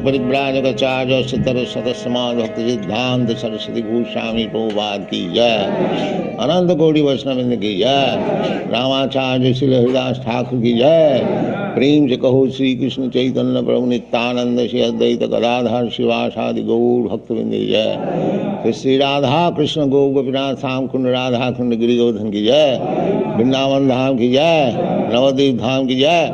परिव्राजकाचार्य सतसमाज भक्त सिद्धांत सरस्वती गोस्वामी प्रभुपाद की जय। अनंत कोटि वैष्णववृंद की जय। रामाचार्य श्री हरिदास ठाकुर की जय। प्रेम से कहो श्री कृष्ण चैतन्य प्रभु नित्यानंद श्री अद्वैत गदाधर शिवासादि गौर भक्तवृंद की जय। श्री राधा कृष्ण गौ गोपीनाथ श्याम कुंड राधा कुंड गिरिगोधन की जय। वृंदावन धाम की जय। नवद्वीप धाम की जय।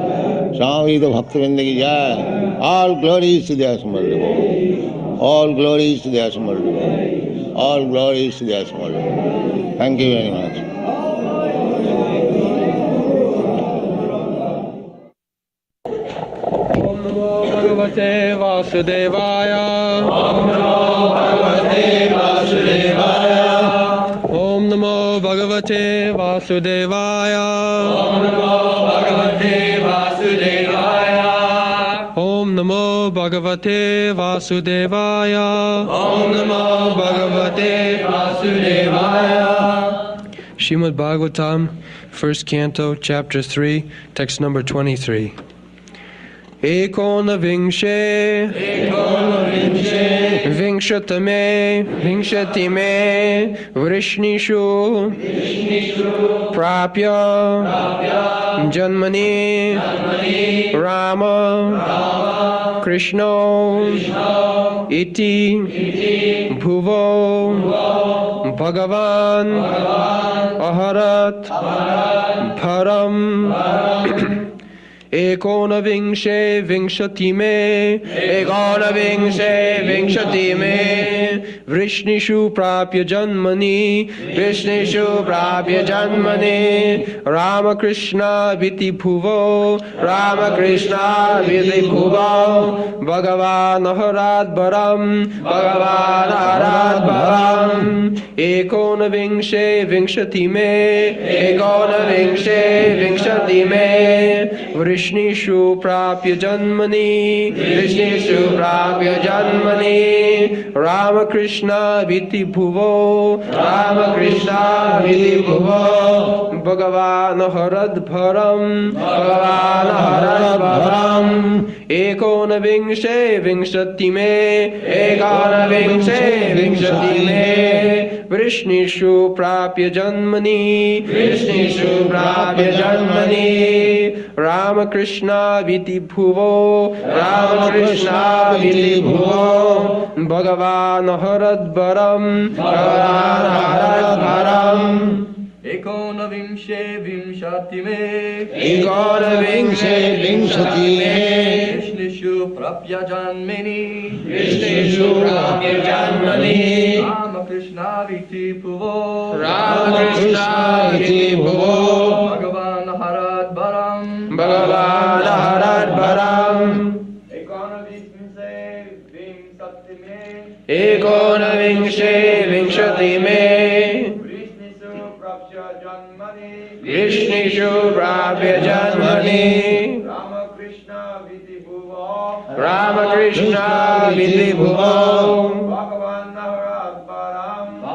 स्वामी तो भक्तवृंद की जय। All glories to the Asmar Lord. All glories to the Asmar Lord. All glories to the Asmar Lord. Thank you very much. Om Namo Bhagavate Vasudevaya. Om Namo Bhagavate Vasudevaya. Om Namo Bhagavate Vasudevaya. Om Namo Bhagavate Vasudevaya. Om Namo Bhagavate Vasudevaya. Om Namo Bhagavate Vasudevaya. Srimad Bhagavatam, 1st Canto, Chapter 3, Text number 23. Ekona vingshe vingshatame vingshatime vrishnishu prapya janmani Rama Krishno iti bhuvo Bhagavan aharat bharam Ekonavingse vingshatime Vrishnishu prapya janmani Ramakrishna viti bhuvo Bhagavan aharat bharam Ekonavingse vingshatime Vrishnishu prapya janmani Ramakrishna viti bhuvo Bhagavan aharat bharam Ekonavingse vingshatime Vrishnishu prapya janmani Ramakrishna viti bhuvo Bhagavan aharat bharam Ekonavingse vingshatime Vrishnishu prapya janmani Ramakrishna viti bhuvo Bhagavan aharat bharam Ekonavingse vingshatime Vrishnishu prapya janmani Ramakrishna viti bhuvo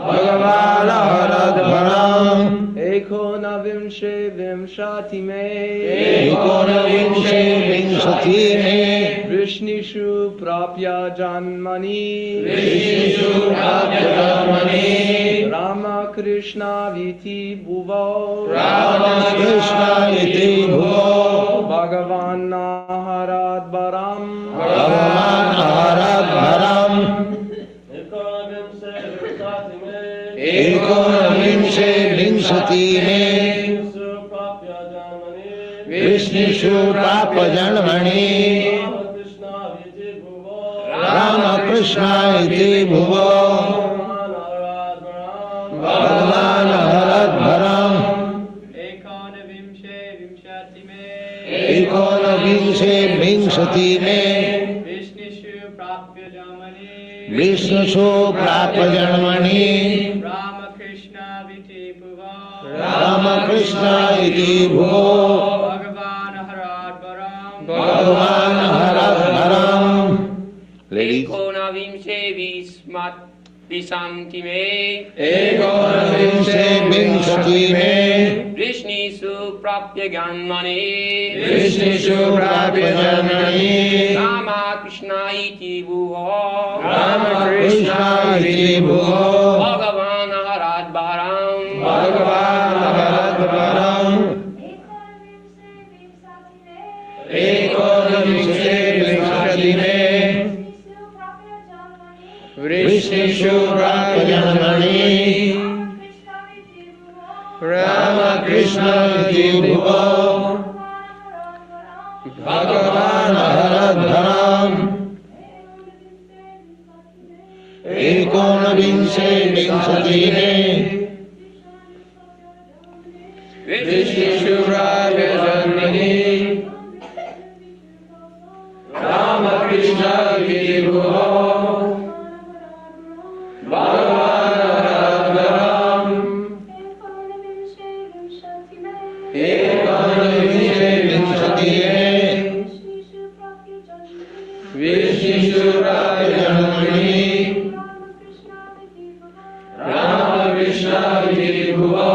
Bhagavan aharat bharam Ekonavingse vingshatime Vrishnishu prapya janmani Ramakrishna viti bhuvo Bhagavan aharat bharam Ekonavingse vingshatime Vrishnishu prapya janmani Ramakrishna viti bhuvo Bhagavan aharat bharam Ekonavingse vingshatime Vrishnishu prapya janmani Ramakrishna viti bhuvo Bhagavan aharat bharam Ladies. Ekonavingse विशान्ति मे एकोनविंशे विंशति में वृष्णिषु प्राप्य जन्मनि विष्णुषु प्राप्य जन्मनि रामा कृष्णा इति भुवो रामकृष्ण इति भुवो भगवान् हराद्वारम् भगवान् एकोनविंशे विंशति में विष्णुषु प्राप्य जन्मनि रामकृष्ण इति भुवो भगवान् हरधरम् एकोनविंशे विंशति में विष्णुषु प्राप्य जन्मनि रामकृष्ण इति भुवो भगवान् हरधरम् एकोनविंशे विंशति में विष्णुषु प्राप्य जन्मनि रामकृष्ण इति भुवो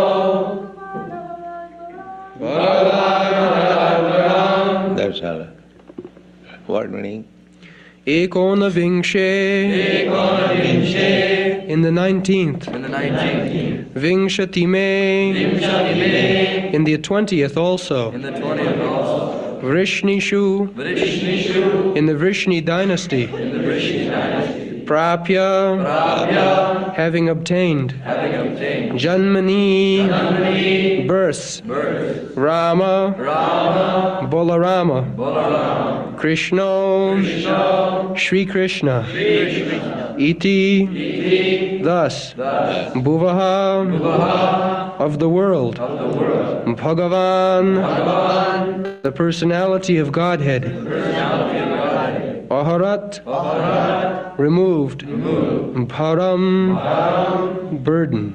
भगवान् हरधरम्. That's all. What meaning? Ekonavingshe in the 19th. Vingshati me in the 20th also. Vrishnishu in the Vrishni dynasty. Prapya having obtained. Janmani birth. Rama Bolarama. Krishna Shri Krishna. Iti thus. Bhuvaha of the world. Bhagavan the personality of Godhead. Aharat removed. Param burden.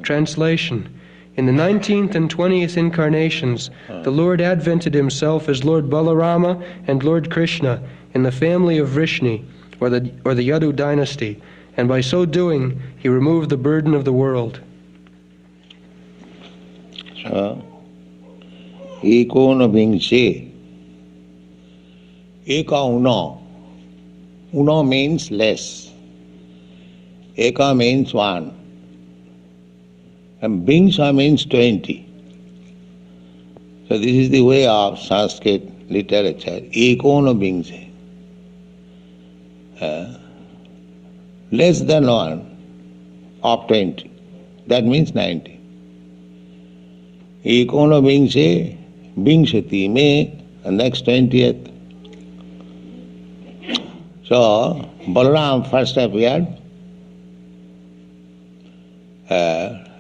Translation. In the 19th and 20th incarnations, the Lord advented himself as Lord Balarama and Lord Krishna in the family of Vrishni, or the Yadu dynasty, and by so doing, he removed the burden of the world. Ekonavingshe. Eka uno. Uno means less. Eka means one. And Bingsha means 20. So this is the way of Sanskrit literature. Ekonavingshe. Less than one of 20. That means 90. Ekonavingshe Bingshati me, and next 20th. So Balaram first appeared,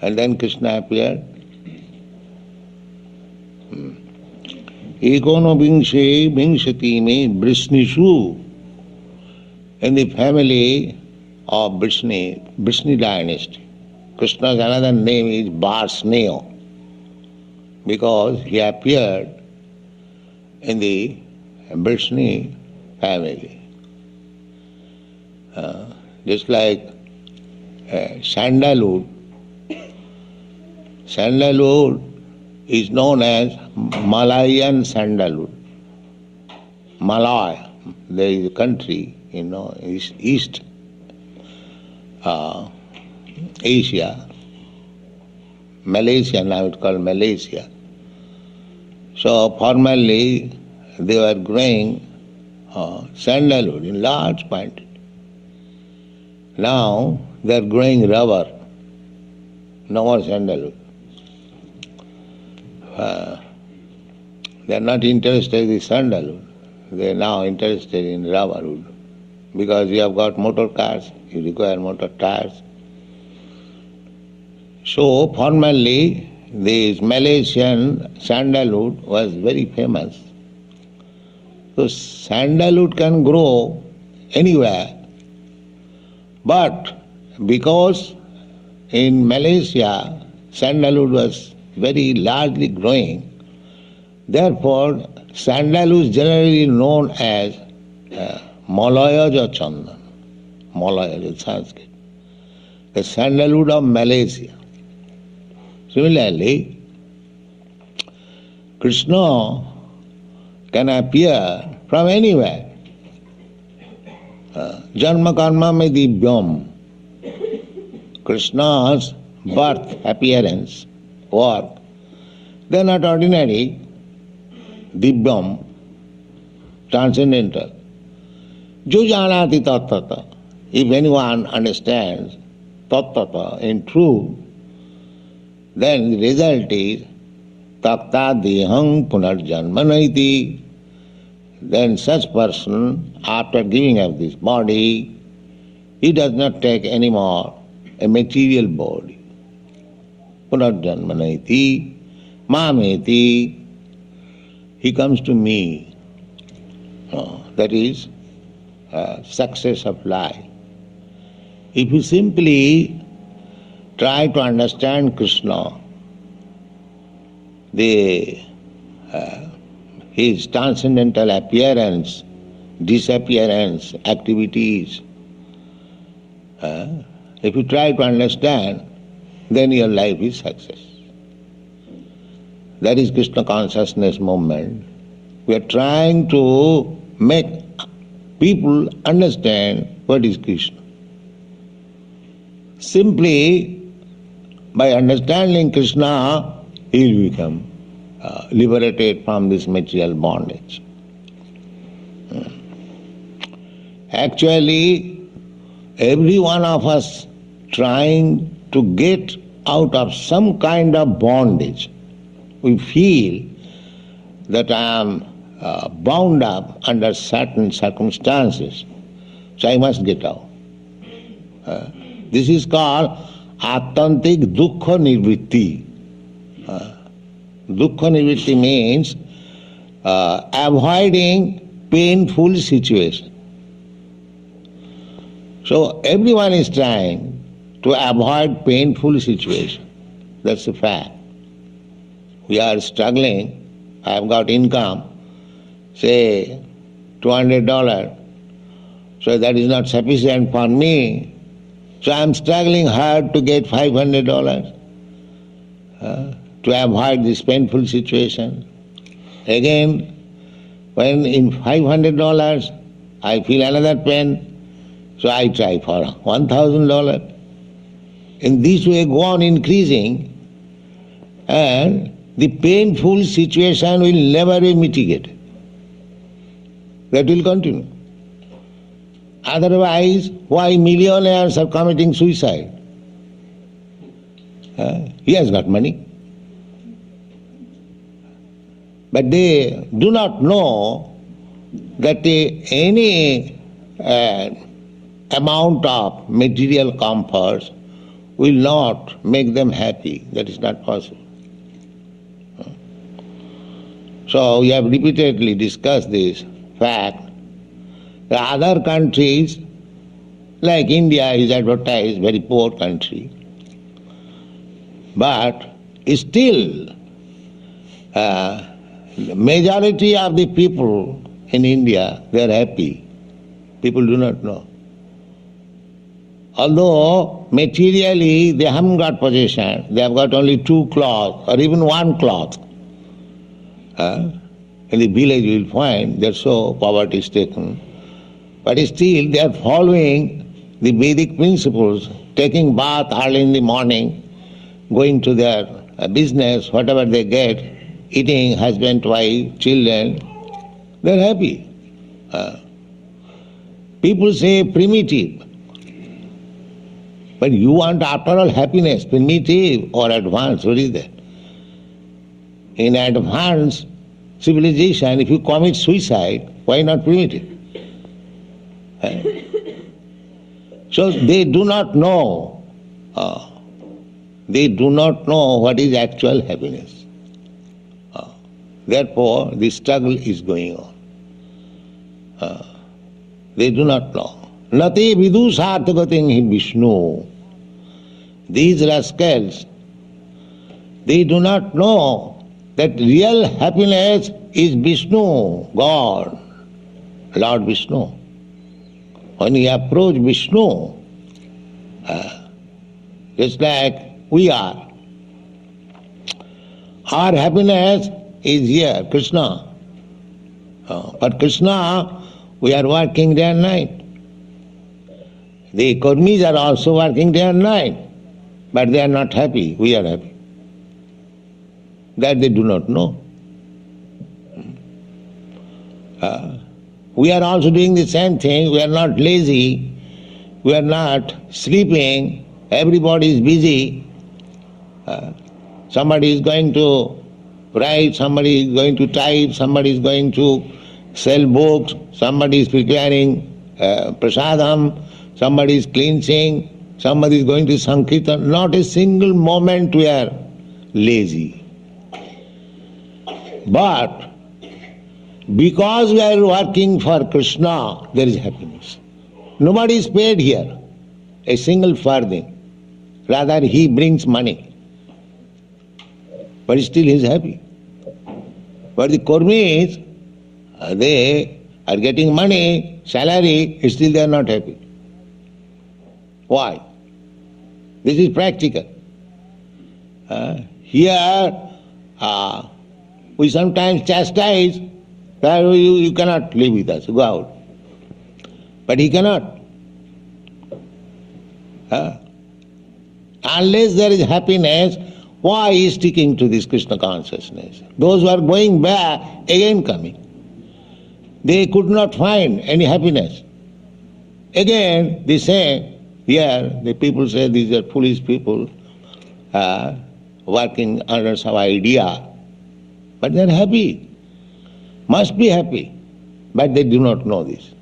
and then Krishna appeared. Ekonavingshe Bingshati me Vrishnishu, in the family of Vrishni dynasty. Krishna's another name is Varsneo, because he appeared in the Vrishni family. Just like sandalwood. Sandalwood is known as Malayan sandalwood. Malaya, there is a country, East Asia, Malaysia, now it's called Malaysia. So formerly they were growing sandalwood in large quantity. Now they are growing rubber, no more sandalwood. They are not interested in sandalwood, they are now interested in rubber wood. Because you have got motor cars, you require motor tires. So formerly this Malaysian sandalwood was very famous. So sandalwood can grow anywhere, but because in Malaysia sandalwood was very largely growing, therefore sandalwood is generally known as Malayaja Chandan. Malayaja Sanskrit. the sandalwood of Malaysia. Similarly, Krishna can appear from anywhere. Janma karma me divyam. Krishna's birth, appearance, work, they are not ordinary, divyam, transcendental. Jo janati tattata. If anyone understands tattata in truth, then the result is takta dehang punarjanmanaiti. Then such person, after giving up this body, he does not take any more a material body. Punarjanmanaiti, mameti, he comes to me. That is success of life. If you simply try to understand Krishna, his transcendental appearance, disappearance, activities, if you try to understand, then your life is success. That is Krishna consciousness movement. We are trying to make people understand what is Krishna. Simply by understanding Krishna, he will become liberated from this material bondage. Actually, every one of us trying to get out of some kind of bondage. We feel that I am bound up under certain circumstances, so I must get out. This is called Attantik Dukkha Nivritti. Dukkha Nivritti means avoiding painful situation. So everyone is trying to avoid painful situation. That's a fact. We are struggling. I have got income, say $200. So that is not sufficient for me. So I am struggling hard to get $500 to avoid this painful situation. Again, when in $500 I feel another pain, so I try for $1,000. In this way go on increasing, and the painful situation will never be mitigated. That will continue. Otherwise, why millionaires are committing suicide? He has got money. But they do not know that any amount of material comforts will not make them happy. That is not possible. So we have repeatedly discussed this fact. The other countries, like India is advertised very poor country, but still the majority of the people in India, they are happy. People do not know. Although materially they haven't got possession, they have got only 2 cloths or even 1 cloth. In the village you will find that so poverty stricken. But still they are following the Vedic principles, taking bath early in the morning, going to their business, whatever they get, eating, husband, wife, children, they are happy. People say primitive. But you want after all happiness, primitive or advanced, what is that? In advanced civilization, if you commit suicide, why not primitive? So they do not know what is actual happiness. Therefore, the struggle is going on. They do not know. Nati vidu sarthagating hi Vishnu. These rascals, they do not know that real happiness is Vishnu, God, Lord Vishnu. When you approach Vishnu, just like we are. Our happiness is here, Krishna. For Krishna, we are working day and night. The Kurmis are also working day and night, but they are not happy. We are happy. That they do not know. We are also doing the same thing. We are not lazy. We are not sleeping. Everybody is busy. Somebody is going to write, somebody is going to type, somebody is going to sell books, somebody is preparing prasadam, somebody is cleansing, somebody is going to Sankirtan. Not a single moment we are lazy. But because we are working for Krishna, there is happiness. Nobody is paid here a single farthing. Rather, he brings money. But still he is happy. But the Kurmis, they are getting money, salary, still they are not happy. Why? This is practical. Here, we sometimes chastise that you cannot live with us, go out. But he cannot. Unless there is happiness, why is sticking to this Krishna consciousness? Those who are going back, again coming. They could not find any happiness. Again, they say, here, the people say these are foolish people working under some idea. But they are happy, must be happy. But they do not know this.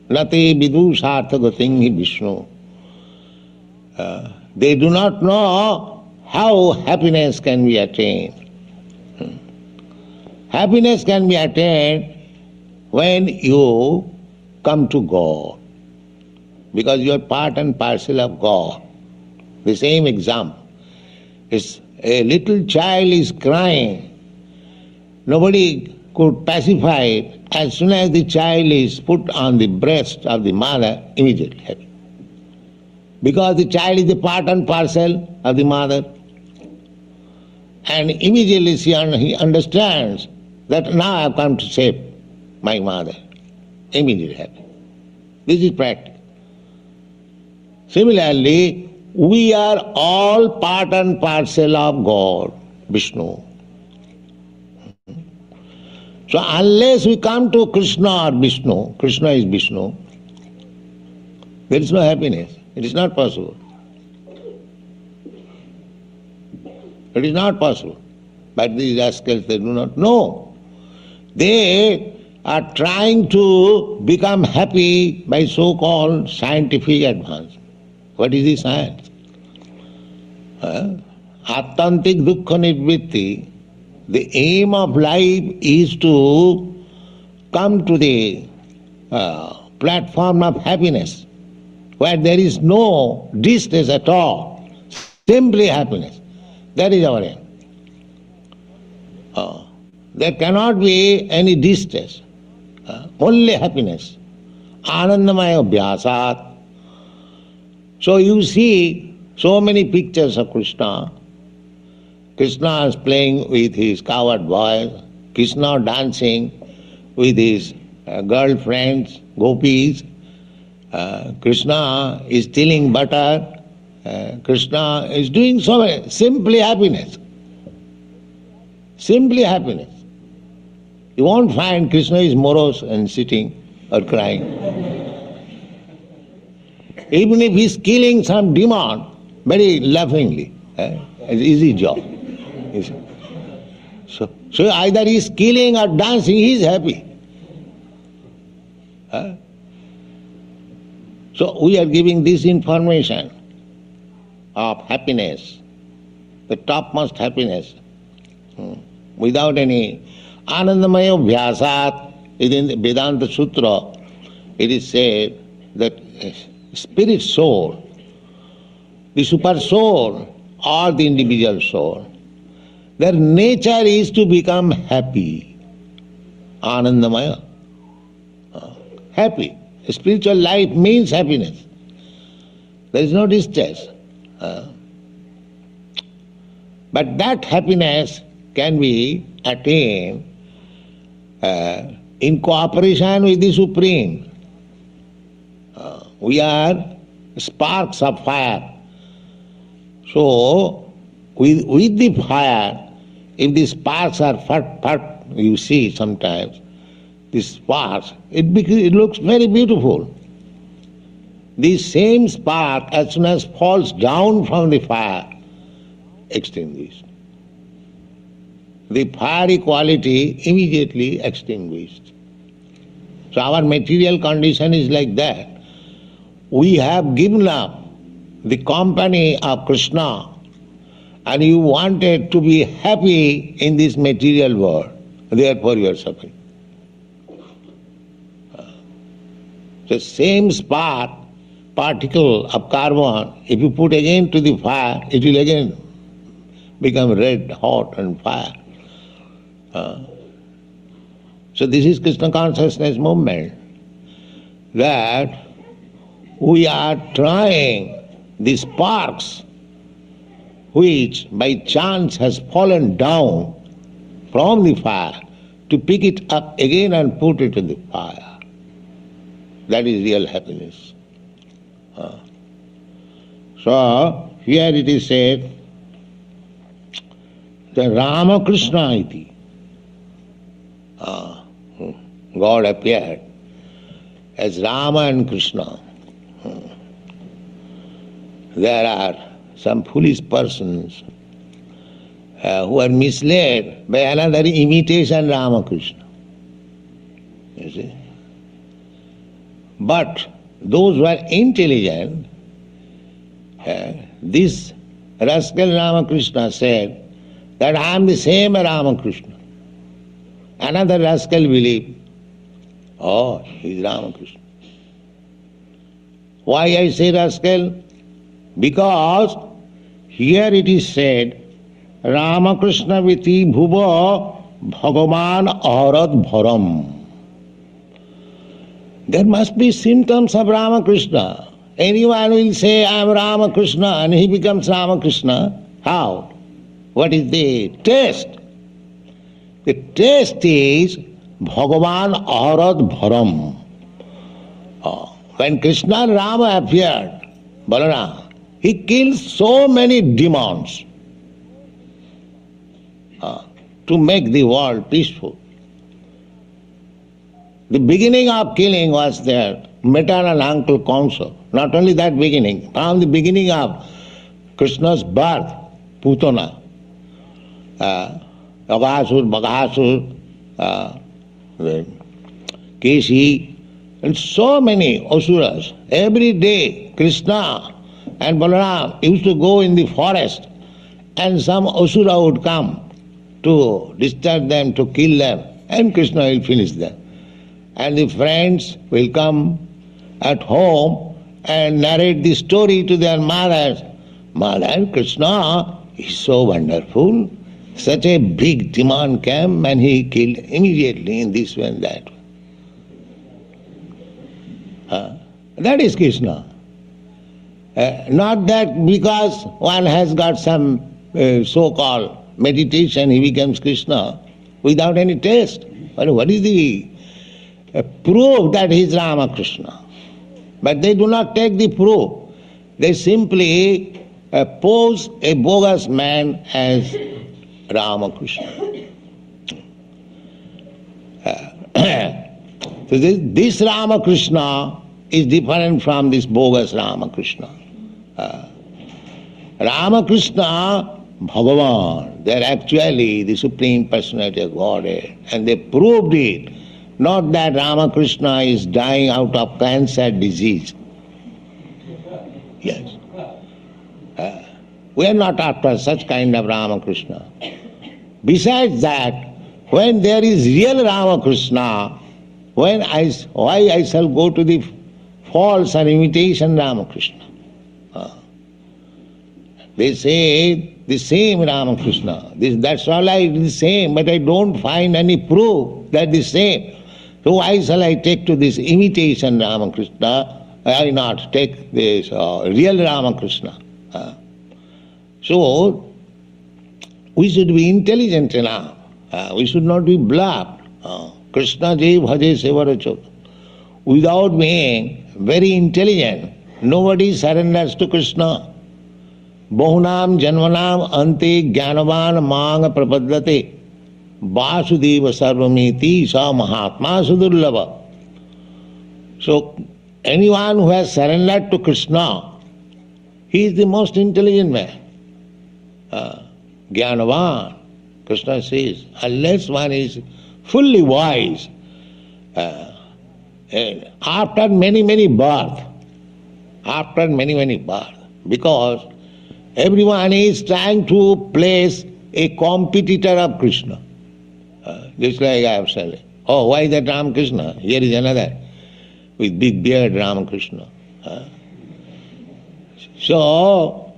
Nati vidu sarthagating hi Vishnu. They do not know how happiness can be attained. Happiness can be attained when you come to God, because you are part and parcel of God. The same example is a little child is crying. Nobody could pacify it. As soon as the child is put on the breast of the mother, immediately happy. Because the child is a part and parcel of the mother. And immediately he understands that now I have come to save my mother. Immediately happy. This is practice. Similarly, we are all part and parcel of God, Vishnu. So unless we come to Krishna or Vishnu, Krishna is Vishnu, there is no happiness. It is not possible. It is not possible. But these rascals, they do not know. They are trying to become happy by so-called scientific advance. What is the science? Attantik dukkha nivritti. The aim of life is to come to the platform of happiness, where there is no distress at all, simply happiness. That is our aim. There cannot be any distress, only happiness. Anandamaya abhyasat. So you see so many pictures of Krishna. Krishna is playing with his cowherd boys, Krishna dancing with his girlfriends, gopis, Krishna is stealing butter, Krishna is doing so many, simply happiness. Simply happiness. You won't find Krishna is morose and sitting or crying. Even if he is killing some demon, very laughingly, it's an easy job. So either he is killing or dancing, he is happy. So we are giving this information of happiness, the topmost happiness, without any Anandamaya Vyasat. In the Vedanta Sutra, it is said that spirit soul, the super soul or the individual soul, their nature is to become happy. Anandamaya. Happy. Spiritual life means happiness. There is no distress. But that happiness can be attained in cooperation with the Supreme. We are sparks of fire. So, with the fire, if the sparks are fat, you see sometimes, the sparks, it looks very beautiful. The same spark, as soon as falls down from the fire, extinguished. The fiery quality immediately extinguished. So our material condition is like that. We have given up the company of Krishna and you wanted to be happy in this material world. Therefore you are suffering. The same spark, particle of carbon, if you put again to the fire, it will again become red, hot and fire. So this is Krishna consciousness movement, that we are trying the sparks which by chance has fallen down from the fire to pick it up again and put it in the fire. That is real happiness. So here it is said, the Rama Krishna iti. God appeared as Rama and Krishna. There are some foolish persons who are misled by another imitation Ramakrishna. You see? But those who are intelligent, this rascal Ramakrishna said that I am the same Ramakrishna. Another rascal believed, oh, he is Ramakrishna. Why I say rascal? Because here it is said, Ramakrishna viti bhuva bhagavan aharad bharam. There must be symptoms of Ramakrishna. Anyone will say, I am Ramakrishna, and he becomes Ramakrishna. How? What is the test? The test is Bhagavan Aharad Bharam. When Krishna and Rama appeared, Balarama, he killed so many demons to make the world peaceful. The beginning of killing was their maternal uncle Kamsa. Not only that beginning, from the beginning of Krishna's birth, Putana, Aghasur, Baghasur, Keshi, and so many Asuras. Every day Krishna and Balaram used to go in the forest and some Asura would come to disturb them, to kill them, and Krishna will finish them. And the friends will come at home and narrate the story to their mothers. Mother, Krishna is so wonderful. Such a big demon came and he killed immediately in this way and that way. That is Krishna. Not that because one has got some so-called meditation, he becomes Krishna without any test. But what is the proof that he is Ramakrishna? But they do not take the proof. They simply pose a bogus man as Ramakrishna. So this Ramakrishna is different from this bogus Ramakrishna. Ramakrishna, Bhagavan, they are actually the Supreme Personality of Godhead, and they proved it. Not that Ramakrishna is dying out of cancer disease. Yes. We are not after such kind of Ramakrishna. Besides that, when there is real Ramakrishna, why I shall go to the false or imitation Ramakrishna? They say the same Ramakrishna. That's all the same, but I don't find any proof that the same. So why shall I take to this imitation Ramakrishna? I not take this real Ramakrishna. So we should be intelligent enough. We should not be bluffed. Krishna Jai Bhaje Sevarachot. Without being very intelligent, nobody surrenders to Krishna. Bahunam janvanam ante jnanavan mang prapadyate Vasudeva sarvamiti sa mahatma sudurlava. So, anyone who has surrendered to Krishna, he is the most intelligent man. Jnanavan, Krishna says, unless one is fully wise, after many births, because everyone is trying to place a competitor of Krishna. Just like I have said, oh, why that Ramakrishna? Here is another with big beard Ramakrishna. So,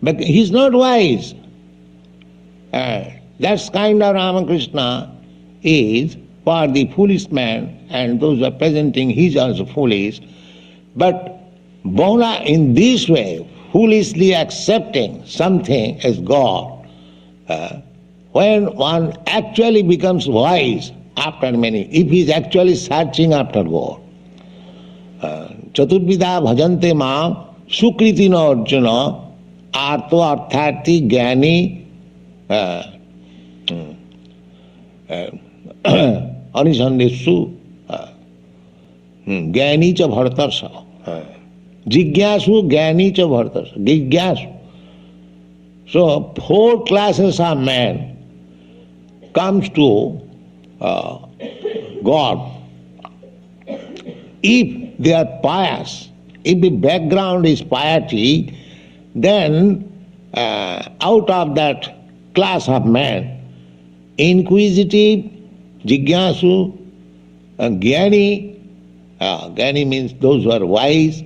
but he is not wise. That kind of Ramakrishna is for the foolish man, and those who are presenting he is also foolish. But Bona in this way, foolishly accepting something as God, when one actually becomes wise after many, if he is actually searching after God. Chaturvidha bhajante maam sukritina arjuna arto arthati jnani anisandeshu jnani cha bhartarsa jigyasu jnani cha bhartarsa jigyasu. So 4 classes of men comes to God. If they are pious, if the background is piety, then out of that class of men, inquisitive, jigyasu, jnani, jnani means those who are wise,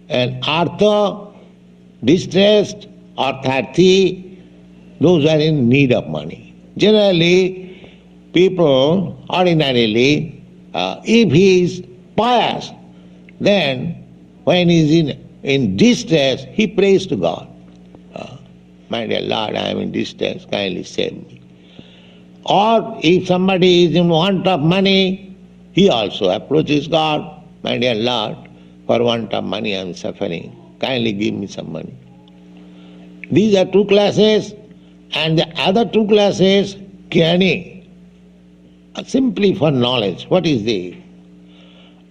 and artha, distressed, artharthi, those who are in need of money. Generally, people, ordinarily, if he is pious, then when he is in distress, he prays to God. My dear Lord, I am in distress, kindly save me. Or if somebody is in want of money, he also approaches God. My dear Lord, for want of money I am suffering, kindly give me some money. These are 2 classes, and the other 2 classes, jnani, simply for knowledge. What is the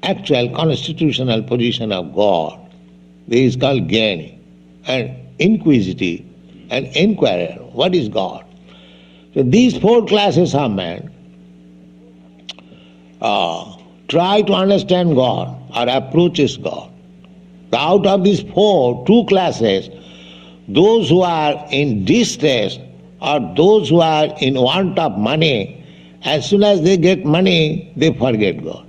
actual constitutional position of God? This is called jnani. And inquisitive and inquirer, what is God? So these 4 classes of men try to understand God or approaches God. So out of these 2 classes, those who are in distress or those who are in want of money, as soon as they get money, they forget God.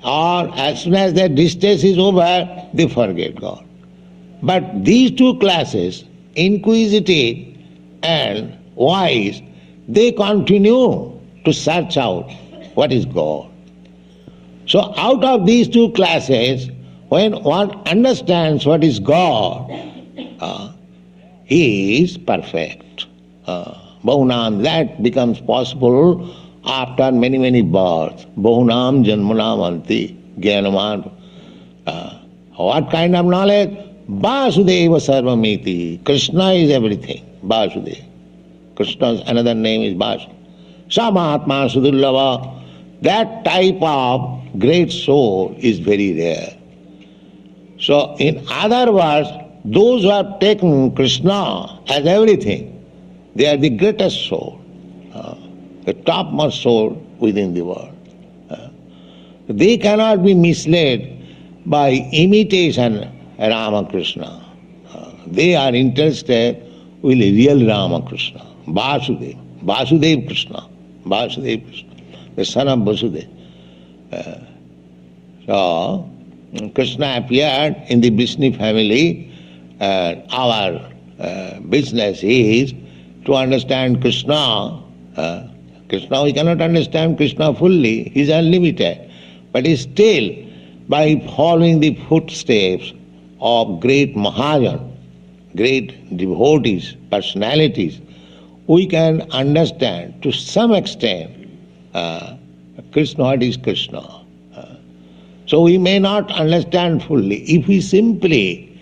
Or as soon as their distress is over, they forget God. But these 2 classes, inquisitive and wise, they continue to search out what is God. So out of these 2 classes, when one understands what is God, he is perfect. Bahunam, that becomes possible after many births. Bahunam janmanam anti jnanaman. What kind of knowledge? Vasudeva sarvamiti. Krishna is everything. Vasudeva. Krishna's another name is Vasudeva. Sa mahatma sudurlava. That type of great soul is very rare. So in other words, those who have taken Krishna as everything, they are the greatest soul, the topmost soul within the world. They cannot be misled by imitation Ramakrishna. They are interested with real Ramakrishna, Vasudeva, Vasudeva Krishna, Vasudeva Krishna, the son of Vasudeva. So Krishna appeared in the Vishnu family. Our business is to understand Krishna. Krishna, we cannot understand Krishna fully, he is unlimited. But still, by following the footsteps of great Mahajan, great devotees, personalities, we can understand to some extent Krishna, what is Krishna. So we may not understand fully. If we simply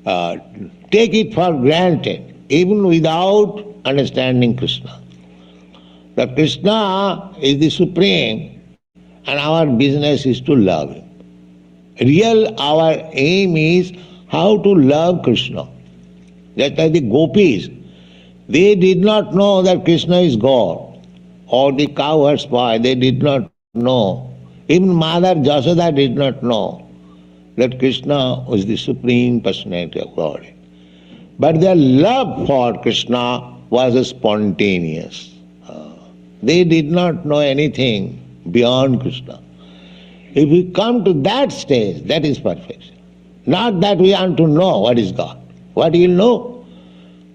take it for granted, even without understanding Krishna, that Krishna is the supreme and our business is to love him. Our aim is how to love Krishna. Just like the gopis, they did not know that Krishna is God. Or the cowherd's boy, they did not know. Even Mother Jasoda did not know that Krishna was the supreme personality of God. But their love for Krishna was spontaneous. They did not know anything beyond Krishna. If we come to that stage, that is perfection. Not that we want to know what is God. What you know?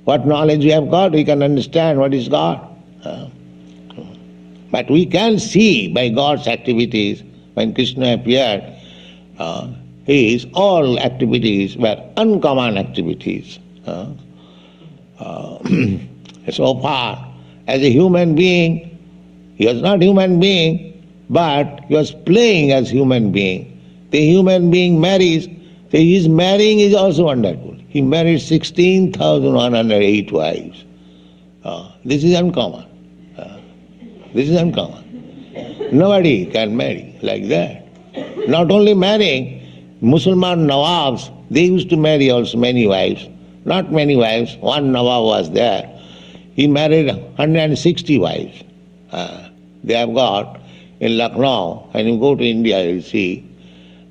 What knowledge we have got, we can understand what is God. But we can see by God's activities, when Krishna appeared, his all activities were uncommon activities. So far, as a human being, he was not human being, but he was playing as human being. The human being marries, so his marrying is also wonderful. He married 16,108 wives. This is uncommon. This is uncommon. Nobody can marry like that. Not only marrying, Muslim Nawabs, they used to marry also many wives. Not many wives, one Nawab was there. He married 160 wives. They have got in Lucknow, when you go to India, you'll see,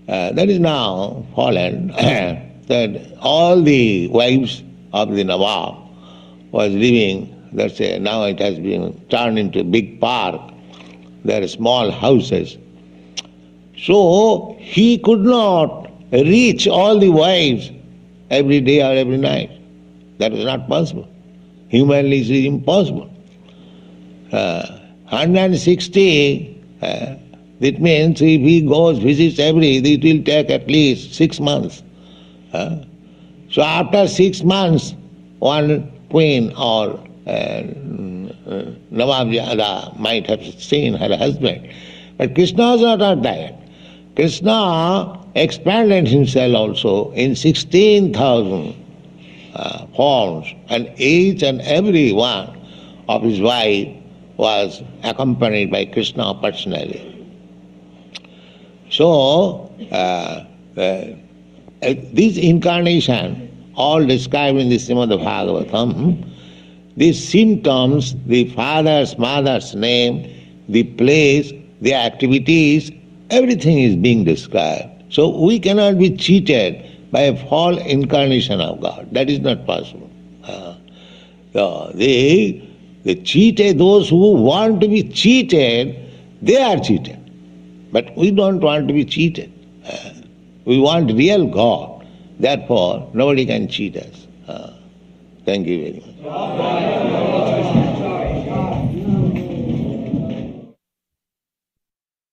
that is now fallen, that all the wives of the Nawab was living, that's now it has been turned into a big park. There are small houses. So he could not reach all the wives every day or every night. That was not possible. Humanly it is impossible. 160, it means if he goes, visits every, it will take at least 6 months. So after 6 months, one queen or Nawabjada might have seen her husband. But Krishna was not like that. Krishna expanded himself also in 16,000 forms, and each and every one of his wife was accompanied by Krishna personally. So, this incarnation, all described in the Srimad Bhagavatam, these symptoms, the father's, mother's name, the place, the activities, everything is being described. So we cannot be cheated by a false incarnation of God. That is not possible. They cheated, those who want to be cheated, they are cheated. But we don't want to be cheated. We want real God. Therefore, nobody can cheat us. Thank you very much.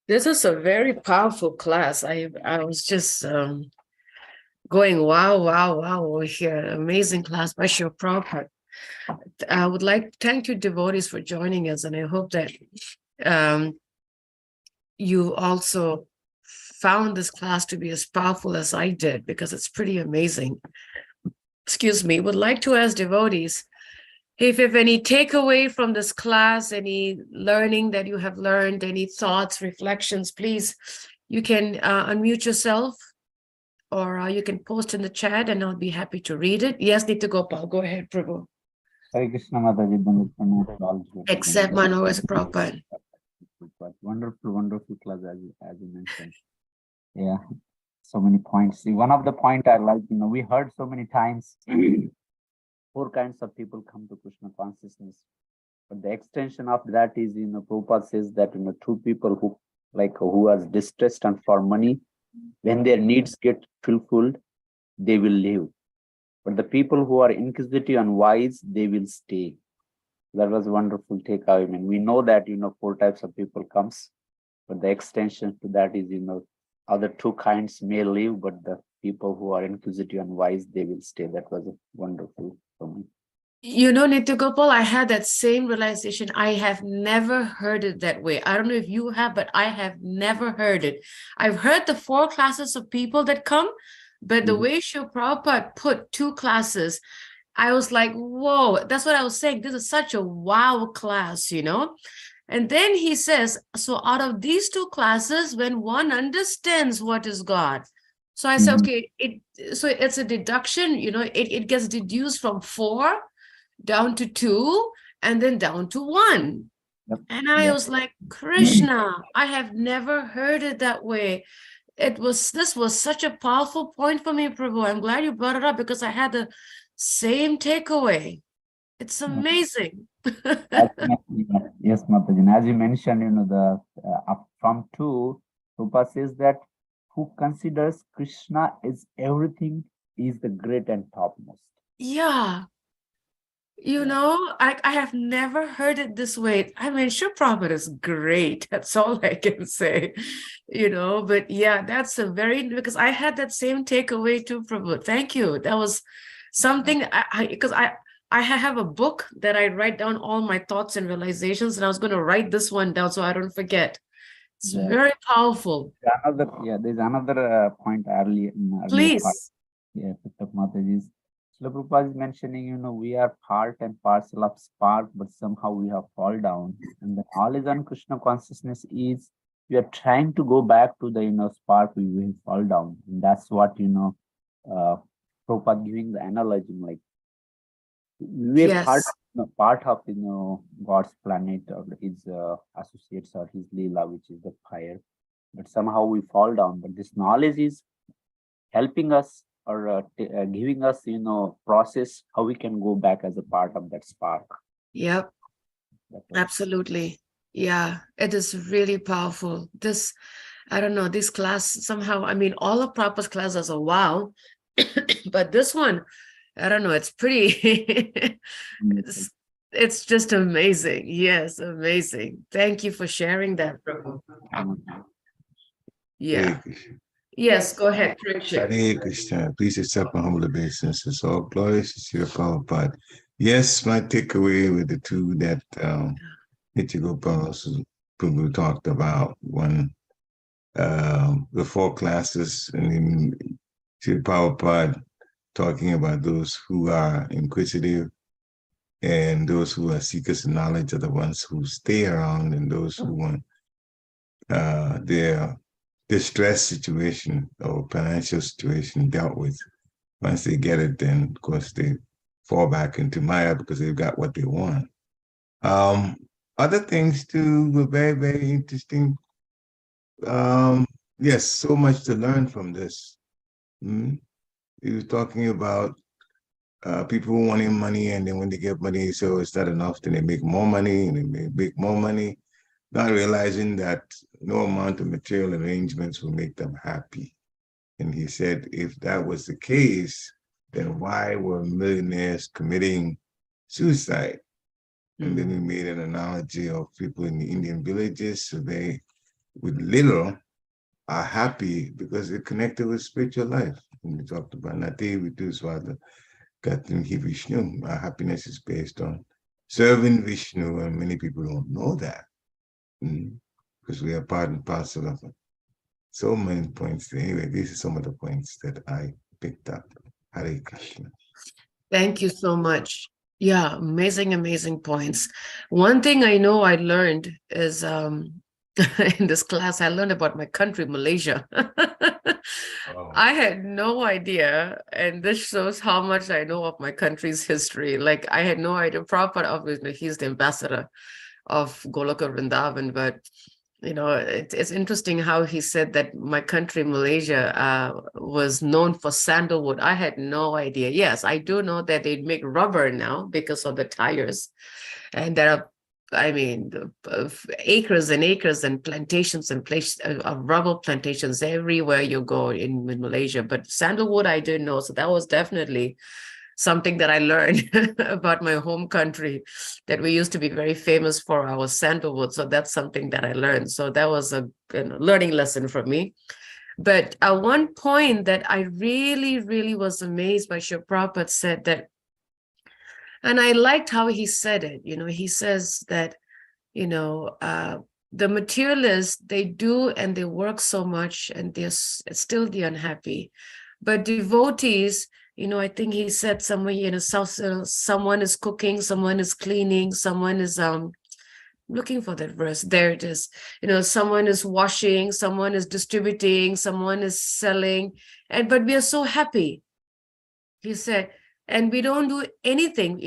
This is a very powerful class. I was just going, wow over here. Amazing class by Srila Prabhupada. I would like to thank you, devotees, for joining us, and I hope that you also found this class to be as powerful as I did, because it's pretty amazing. Excuse me. Would like to ask devotees if you have any takeaway from this class, any learning that you have learned, any thoughts, reflections, please, you can unmute yourself, or you can post in the chat and I'll be happy to read it. Yes, Nitya Gopal, go ahead, Prabhu. Hare Krishna Mataji, Except Manohar Prabhupada. Wonderful class as you mentioned. Yeah, so many points. See, one of the point I like, we heard so many times, 4 kinds of people come to Krishna consciousness. But the extension of that is, Prabhupada says that, 2 people who are distressed and for money, when their needs get fulfilled, they will leave. But the people who are inquisitive and wise, they will stay. That was a wonderful takeaway. I mean, we know that, 4 types of people comes, but the extension to that is, other 2 kinds may leave, but the people who are inquisitive and wise, they will stay. That was wonderful for me. You know, Nitya Gopal, I had that same realization. I have never heard it that way. I don't know if you have, but I have never heard it. I've heard the 4 classes of people that come, but the way Srila Prabhupada put 2 classes, I was like, whoa, that's what I was saying. This is such a wow class, you know? And then he says, so out of these 2 classes, when one understands what is God, so I said, okay, so it's a deduction, you know, it gets deduced from 4 down to 2 and then down to 1. Yep. And I was like, Krishna, I have never heard it that way. This was such a powerful point for me, Prabhu. I'm glad you brought it up because I had the same takeaway. It's amazing. Yes, Mataji. As you mentioned, you know, the from 2, Prabhupada says that who considers Krishna is everything is the great and topmost. Yeah. You know, I have never heard it this way. I mean, Srila Prabhupada is great. That's all I can say, you know, but yeah, that's because I had that same takeaway too, Prabhu. Thank you. That was something because I have a book that I write down all my thoughts and realizations, and I was going to write this one down so I don't forget. It's very powerful. There's another point earlier. Please. Yeah, Mataji's. Srila Prabhupada is mentioning, you know, we are part and parcel of spark, but somehow we have fall down. And the knowledge on Krishna consciousness is we are trying to go back to the, you know, spark we will fall down. And that's what, you know, Prabhupada giving the analogy, like we are part of, you know, God's planet or his associates or his Leela, which is the fire. But somehow we fall down. But this knowledge is helping us or giving us, you know, process how we can go back as a part of that spark. Yep, absolutely. Yeah, it is really powerful. This, I don't know, this class somehow, I mean, all of Prabhupada's classes are wow, but this one, I don't know, it's pretty, it's just amazing. Yes, amazing. Thank you for sharing that, Prabhu. Yeah. Yes, go ahead, Richard. Hare Krishna. Please accept my humble obeisances. All glories to Srila Prabhupada. Yes, my takeaway with the 2 that Nitya Gopal Prabhu talked about, one, the 4 classes, and then Srila Prabhupada talking about those who are inquisitive and those who are seekers of knowledge are the ones who stay around, and those who want their distress situation or financial situation dealt with. Once they get it, then of course they fall back into Maya because they've got what they want. Other things too were very, very interesting. Yes, so much to learn from this. He was talking about people wanting money, and then when they get money, so it's not enough, then they make more money, and they make more money, not realizing that no amount of material arrangements will make them happy. And he said, if that was the case, then why were millionaires committing suicide? And then he made an analogy of people in the Indian villages. So they, with little, are happy because they're connected with spiritual life. And we talked about Nati Vituswada Gatinhi Vishnu. Our happiness is based on serving Vishnu, and many people don't know that. Because we are part and parcel of it. So many points. Anyway, these are some of the points that I picked up. Hare Krishna. Thank you so much. Yeah, amazing, amazing points. One thing I know I learned is in this class, I learned about my country, Malaysia. I had no idea, and this shows how much I know of my country's history. Like, I had no idea. Prabhupada, obviously, he's the ambassador of Goloka Vrindavan, but you know, it's interesting how he said that my country, Malaysia, was known for sandalwood. I had no idea. Yes, I do know that they make rubber now because of the tires. And there are, I mean, acres and acres and plantations and of rubber plantations everywhere you go in Malaysia. But sandalwood, I didn't know. So that was definitely something that I learned about my home country, that we used to be very famous for our sandalwood. So that's something that I learned. So that was a learning lesson for me. But at one point that I really, really was amazed by Srila Prabhupada said that, and I liked how he said it. He says that, the materialists, they do and they work so much and they're still the unhappy. But devotees, I think he said somewhere, someone is cooking, someone is cleaning, someone is looking for that verse. There it is. Someone is washing, someone is distributing, someone is selling, but we are so happy. He said, and we don't do anything,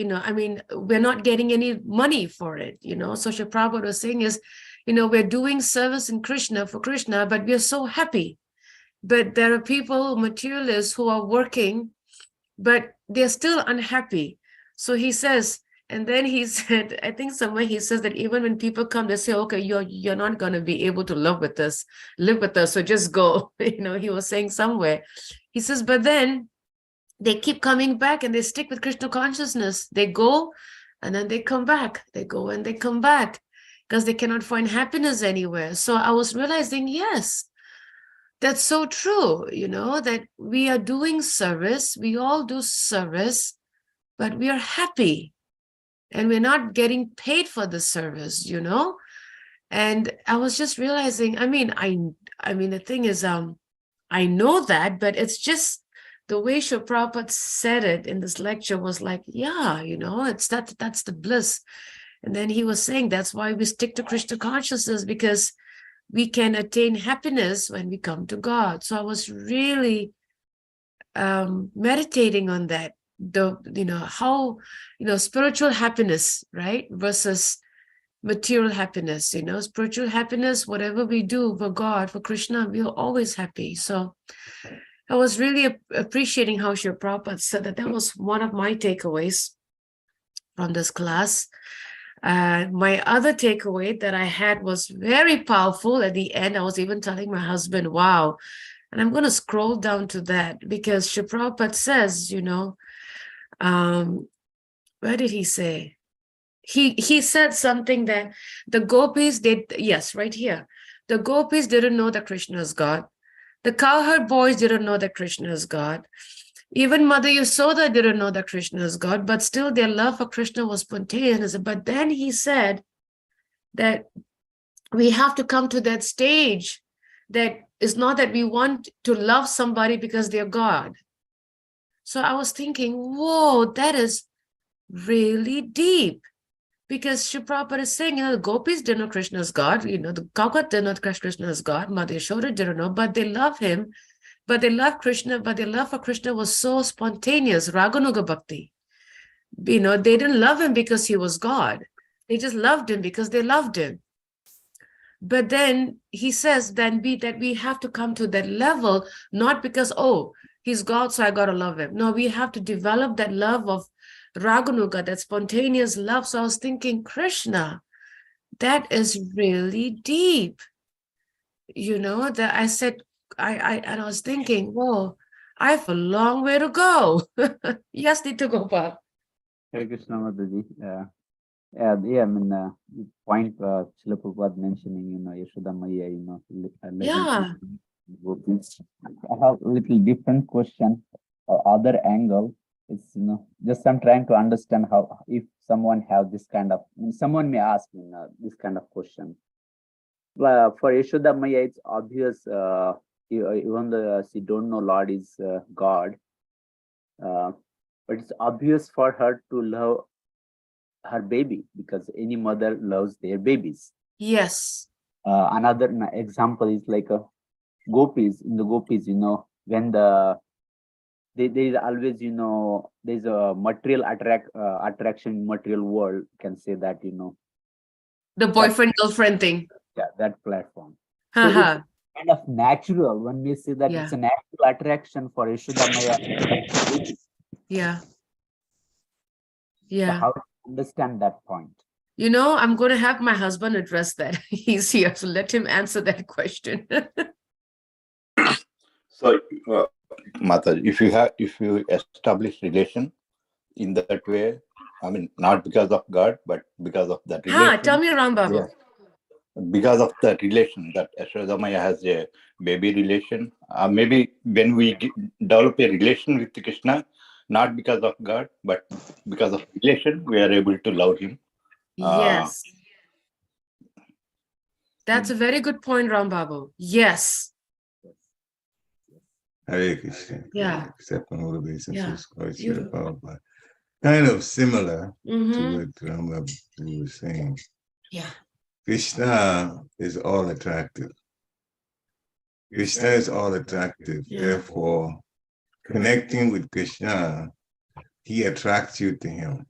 we're not getting any money for it, So Srila Prabhupada was saying is, we're doing service in Krishna for Krishna, but we are so happy. But there are people, materialists, who are working, but they're still unhappy. So he says, and then he said, I think somewhere he says that even when people come, they say, okay, you're not going to be able to live with us, so just go. He was saying somewhere. He says, but then they keep coming back and they stick with Krishna consciousness. They go and then they come back. They go and they come back because they cannot find happiness anywhere. So I was realizing, yes, that's so true, that we are doing service. We all do service, but we are happy and we're not getting paid for the service, And I was just realizing, the thing is, I know that, but it's just the way Srila Prabhupada said it in this lecture was like, yeah, it's that's the bliss. And then he was saying that's why we stick to Krishna consciousness, because we can attain happiness when we come to God. So I was really meditating on that, how, spiritual happiness, right, versus material happiness, spiritual happiness, whatever we do for God, for Krishna, we are always happy. So I was really appreciating how Srila Prabhupada said that. That was one of my takeaways from this class. My other takeaway that I had was very powerful at the end. I was even telling my husband, wow. And I'm going to scroll down to that because Srila Prabhupada says, where did he say? He said something that the gopis did. Yes, right here. The gopis didn't know that Krishna is God. The cowherd boys didn't know that Krishna is God. Even Mother Yasoda didn't know that Krishna is God, but still their love for Krishna was spontaneous. But then he said that we have to come to that stage that it's not that we want to love somebody because they're God. So I was thinking, whoa, that is really deep. Because Srila Prabhupada is saying, the gopis didn't know Krishna is God, the cowherd didn't know Krishna is God, Mother Yashoda didn't know, but they love him, but they love Krishna, but their love for Krishna was so spontaneous, Raganuga Bhakti. They didn't love him because he was God. They just loved him because they loved him. But then he says that we have to come to that level, not because, oh, he's God, so I got to love him. No, we have to develop that love of Raganuga, that spontaneous love. So I was thinking, Krishna, that is really deep. That I said, I was thinking, whoa, I have a long way to go. Yes, Nitya Gopal. Hare Krishna, Mataji. The point Srila Prabhupada mentioning, Yashoda Maya, Yeah. gopis. I have a little different question or other angle. It's just I'm trying to understand how, if someone have this kind of, someone may ask this kind of question. For Yashoda Maya, it's obvious, even though she don't know Lord is God, but it's obvious for her to love her baby because any mother loves their babies. Yes. Another example is like gopis. In the gopis, when there is always, there's a material attraction, material world, can say that, The boyfriend girlfriend thing. Yeah, that platform. So it's kind of natural when we say that it's a natural attraction for Yashoda Maya. Yeah. So how to understand that point? I'm going to have my husband address that. He's here, so let him answer that question. So, Mata, if you establish relation in that way, not because of God, but because of that relation. Tell me, Ram Babu. Yeah. because of the relation that Yashoda Maya has a baby relation. Maybe when we develop a relation with Krishna, not because of God, but because of relation, we are able to love him. Yes. That's a very good point, Ram Babu. Yes. Hare Krishna. Yeah. Except on all the basis Yeah. is quite Beautiful. Prabhupada. Kind of similar to Mhm. what Rambhabu was saying. Yeah. Krishna is all attractive. Krishna is all attractive. Yeah. Therefore, connecting with Krishna, he attracts you to him.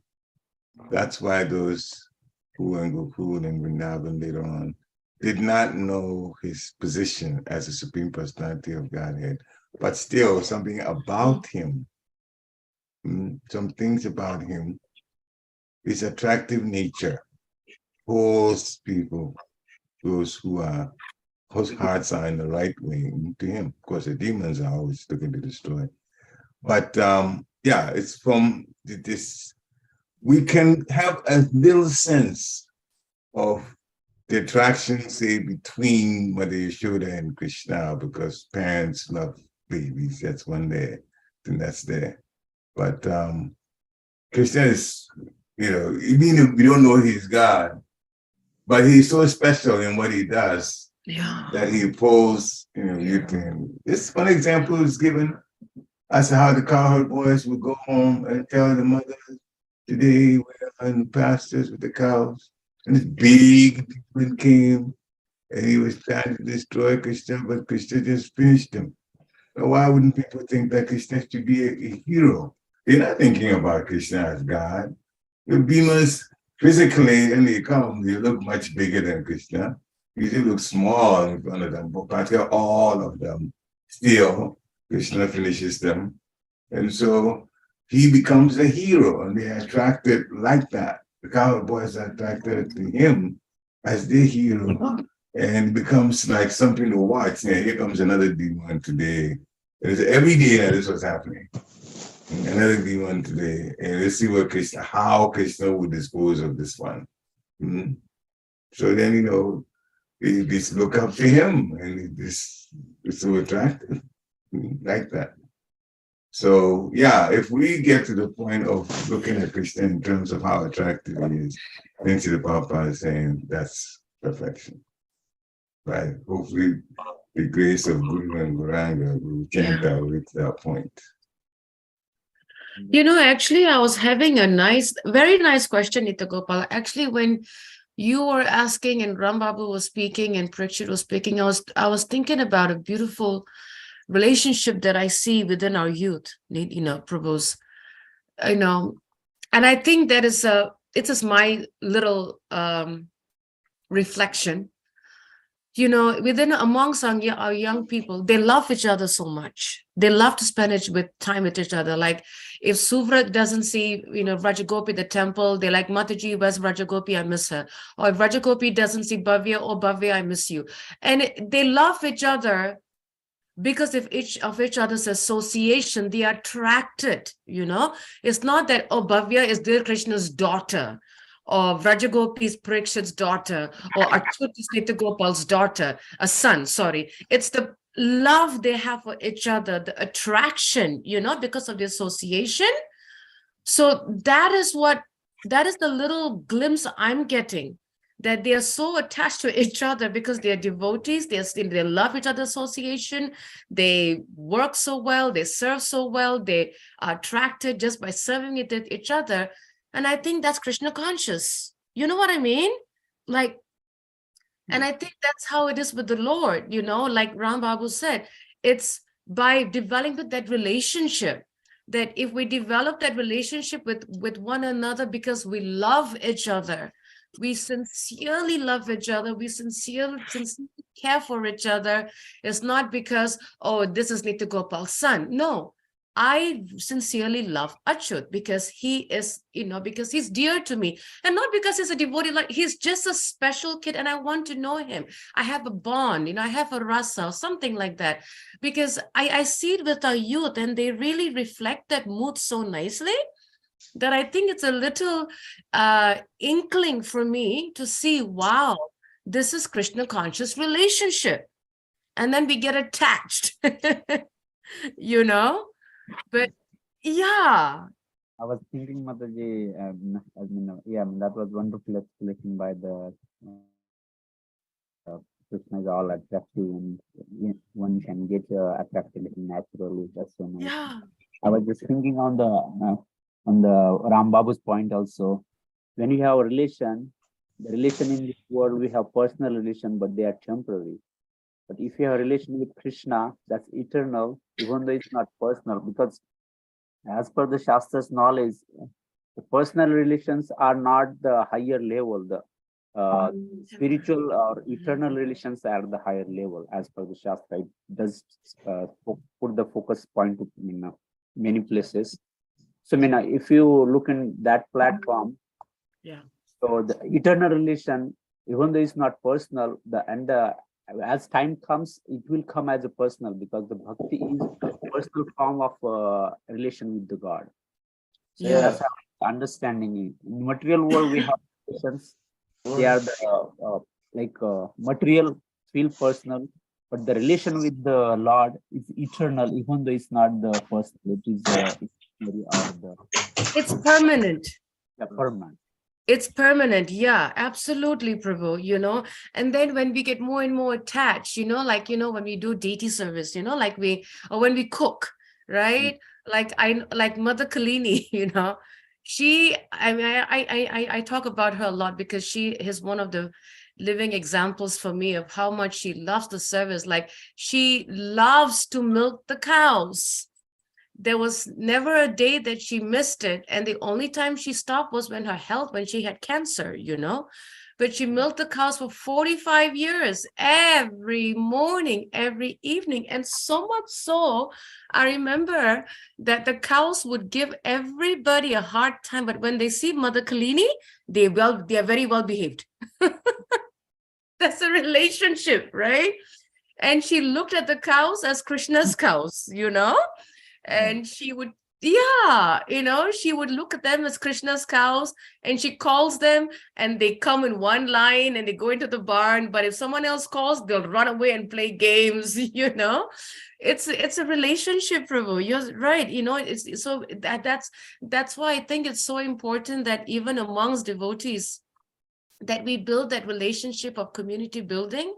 That's why those who were in Gokul and Vrindavan later on did not know his position as a Supreme Personality of Godhead, but still something about him, some things about him, his attractive nature pulls people, those whose hearts are in the right way to him. Of course, the demons are always looking to destroy. But yeah, it's from this, we can have a little sense of the attraction, say, between Mother Yashoda and Krishna, because parents love babies. That's one there, then that's there. But Krishna is, even if we don't know he's God, but he's so special in what he does that he pulls, you can. This one example is given as to how the cowherd boys would go home and tell the mother, today we're in the pastures with the cows. And this big demon came and he was trying to destroy Krishna, but Krishna just finished him. So why wouldn't people think that Krishna should be a hero? They're not thinking about Krishna as God. The demons physically, when they come, they look much bigger than Krishna. Usually look small in front of them, but practically all of them still, Krishna finishes them. And so he becomes a hero, and they're attracted like that. The cowherd boys are attracted to him as their hero, and it becomes like something to watch. And here comes another demon today. It's every day that this was happening. Another demon today, and let's see how Krishna would dispose of this one. So then, they just look up to him, and it's so attractive, like that. So yeah, if we get to the point of looking at Krishna in terms of how attractive he is, then Srila Prabhupada is saying that's perfection, right? Hopefully, the grace of Guru and Gauranga will chant our way to that point. Actually, I was having a very nice question, Nitya Gopal. Actually, when you were asking and Ram Babu was speaking and Parikshit was speaking, I was thinking about a beautiful relationship that I see within our youth, Prabhu's, and I think that is my little reflection. Amongst our young people, they love each other so much. They love to spend time with each other. Like if Suvrat doesn't see, Rajagopi, the temple, they like, Mataji, where's Rajagopi? I miss her. Or if Rajagopi doesn't see Bhavya, oh, Bhavya, I miss you. And they love each other because of each other's association. They are attracted, It's not that, oh, Bhavya is dear Krishna's daughter, or Vrajagopi's Parikshit's daughter, or Achyut is Nitya Gopal's daughter, a son, sorry. It's the love they have for each other, the attraction, because of the association. So that is the little glimpse I'm getting, that they are so attached to each other because they are devotees, they love each other's association, they work so well, they serve so well, they are attracted just by serving each other. And I think that's Krishna conscious. You know what I mean? Like, and I think that's how it is with the Lord, like Ram Babu said, it's by developing that relationship, that if we develop that relationship with one another because we love each other, we sincerely love each other, we sincerely care for each other. It's not because, oh, this is Nitya Gopal's son. No. I sincerely love Achyut because he is, because he's dear to me, and not because he's a devotee. Like he's just a special kid, and I want to know him. I have a bond, I have a rasa, something like that, because I see it with our youth, and they really reflect that mood so nicely that I think it's a little inkling for me to see, wow, this is Krishna conscious relationship. And then we get attached, you know, but yeah. I was thinking, Mataji, that was wonderful explanation by the Krishna is all attractive, and one can get attracted naturally. That's so nice. Yeah. I was just thinking on the Ram Babu's point also. When you have a relation, the relation in this world, we have personal relation, but they are temporary. But if you have a relation with Krishna, that's eternal, even though it's not personal, because as per the Shastra's knowledge, the personal relations are not the higher level. The spiritual or eternal relations are the higher level, as per the Shastra. It does put the focus point in many places. So, if you look in that platform, Yeah. so the eternal relation, even though it's not personal, as time comes, it will come as a personal, because the bhakti is a personal form of relation with the God. So Yeah. that's how understanding it. In material world, we have relations. They are the material, feel personal, but the relation with the Lord is eternal, even though it's not the personal. It is It's permanent. permanent. It's permanent. Yeah, absolutely, Prabhu, you know. And then when we get more and more attached, when we do deity service, or when we cook, right? Like Mother Kalini, I talk about her a lot because she is one of the living examples for me of how much she loves the service. Like, she loves to milk the cows. There was never a day that she missed it. And the only time she stopped was when she had cancer, but she milked the cows for 45 years, every morning, every evening. And so much so, I remember that the cows would give everybody a hard time, but when they see Mother Kalini, they are very well behaved. That's a relationship, right? And she looked at the cows as Krishna's cows, and she would she would look at them as Krishna's cows, and she calls them and they come in one line and they go into the barn. But if someone else calls, they'll run away and play games. It's a relationship, Prabhu. You're right. It's so that's why I think it's so important that even amongst devotees, that we build that relationship of community building.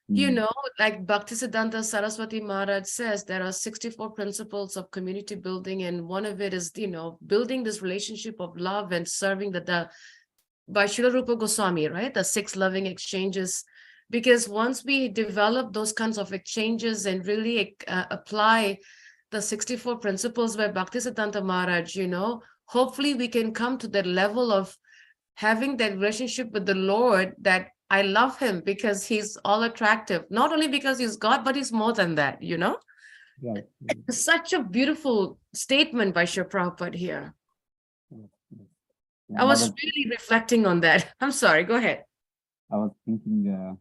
Like Bhaktisiddhanta Saraswati Maharaj says, there are 64 principles of community building, and one of it is, building this relationship of love and serving by Srila Rupa Goswami, right? The 6 loving exchanges. Because once we develop those kinds of exchanges and really apply the 64 principles by Bhaktisiddhanta Maharaj, hopefully we can come to that level of having that relationship with the Lord, that I love him because he's all attractive, not only because he's God, but he's more than that, Right. Such a beautiful statement by Srila Prabhupada here. Yeah, I was really reflecting on that. I'm sorry, go ahead. I was thinking,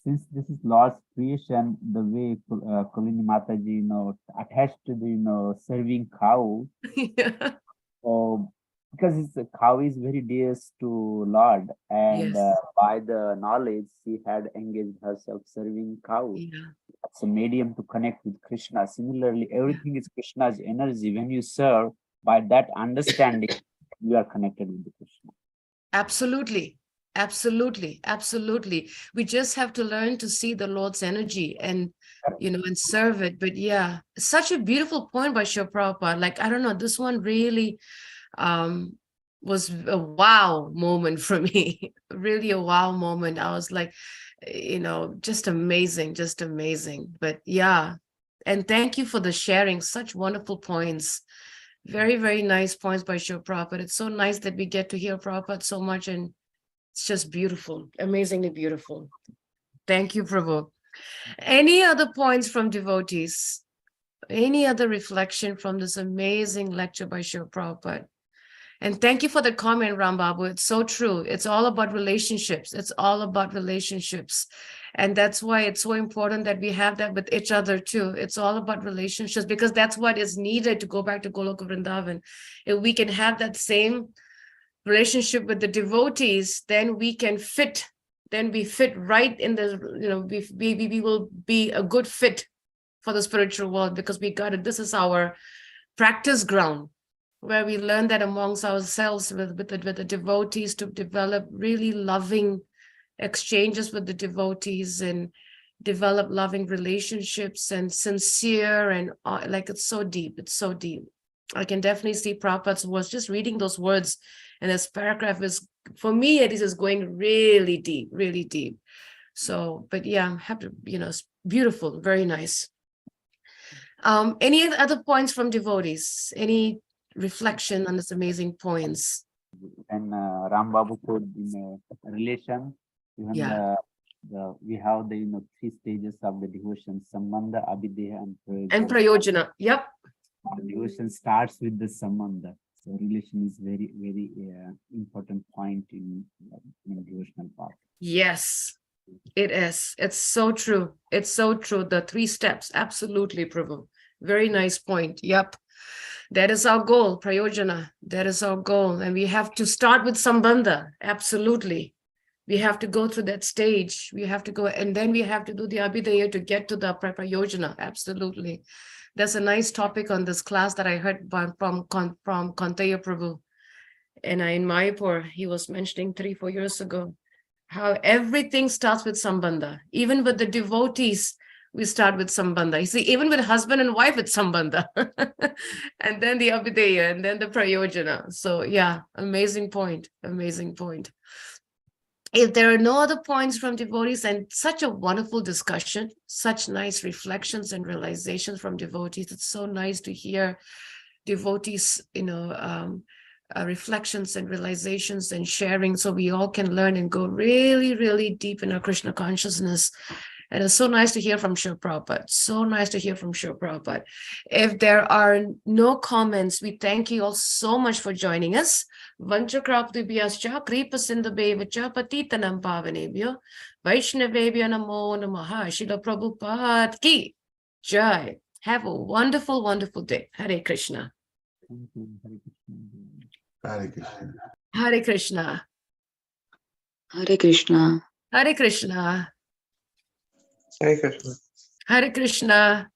since this is Lord's creation, the way Kalini Mataji, attached to the, serving cow, Yeah. because a cow is very dear to Lord, and Yes. by the knowledge, she had engaged herself serving cow. Yeah. It's a medium to connect with Krishna. Similarly, everything is Krishna's energy. When you serve, by that understanding, you are connected with the Krishna. Absolutely. We just have to learn to see the Lord's energy and, and serve it. But yeah, such a beautiful point by Srila Prabhupada. Like, I don't know, this one really was a wow moment for me. Really a wow moment. I was like, just amazing. But yeah, and thank you for the sharing. Such wonderful points. Very, very nice points by Srila Prabhupada. It's so nice that we get to hear Prabhupada so much, and it's just beautiful, amazingly beautiful. Thank you, Prabhu. Any other points from devotees? Any other reflection from this amazing lecture by Srila Prabhupada? And thank you for the comment, Rambabu. It's so true. It's all about relationships. And that's why it's so important that we have that with each other too. It's all about relationships, because that's what is needed to go back to Goloka Vrindavan. If we can have that same relationship with the devotees, then we can fit then we fit right in the, we will be a good fit for the spiritual world, because we got it. This is our practice ground where we learn that amongst ourselves with the devotees, to develop really loving exchanges with the devotees and develop loving relationships and sincere and like it's so deep. It's so deep. I can definitely see Prabhupada's words. Just reading those words and this paragraph is, for me, it is going really deep, really deep. So, but yeah, I'm happy, it's beautiful, very nice. Any other points from devotees? Any reflection on this amazing points? And Ram Babu put in a relation, even we have the 3 stages of the devotion: Sambandha, Abhideya, and Prayojana. Yep. The devotion starts with the Sambandha. So relation is very, very important point in devotional path. Yes, it is. It's so true. It's so true. The 3 steps. Absolutely, Prabhu. Very nice point. Yep. That is our goal, Prayojana. That is our goal. And we have to start with Sambandha. Absolutely. We have to go through that stage. We have to go, and then we have to do the Abhideya to get to the Prayojana. Absolutely. There's a nice topic on this class that I heard from Kantaya Prabhu. And in Mayapur, he was mentioning 3-4 years ago, how everything starts with Sambandha. Even with the devotees, we start with Sambandha. You see, even with husband and wife, it's Sambandha. And then the Abhideya, and then the Prayojana. So yeah, amazing point. Amazing point. If there are no other points from devotees, and such a wonderful discussion, such nice reflections and realizations from devotees. It's so nice to hear devotees, reflections and realizations and sharing, so we all can learn and go really, really deep in our Krishna consciousness. And it's so nice to hear from Srila Prabhupada. So nice to hear from Srila Prabhupada. If there are no comments, we thank you all so much for joining us. Vanchakraptibhyascha kripasindhabheva patitanam pavanebhyo Vaishnavebhyo namo namaha. Srila Prabhupada ki jai. Have a wonderful, wonderful day. Hare Krishna. Thank you. Hare Krishna. Hare Krishna. Hare Krishna. Hare Krishna. Hare Krishna. Hare Krishna.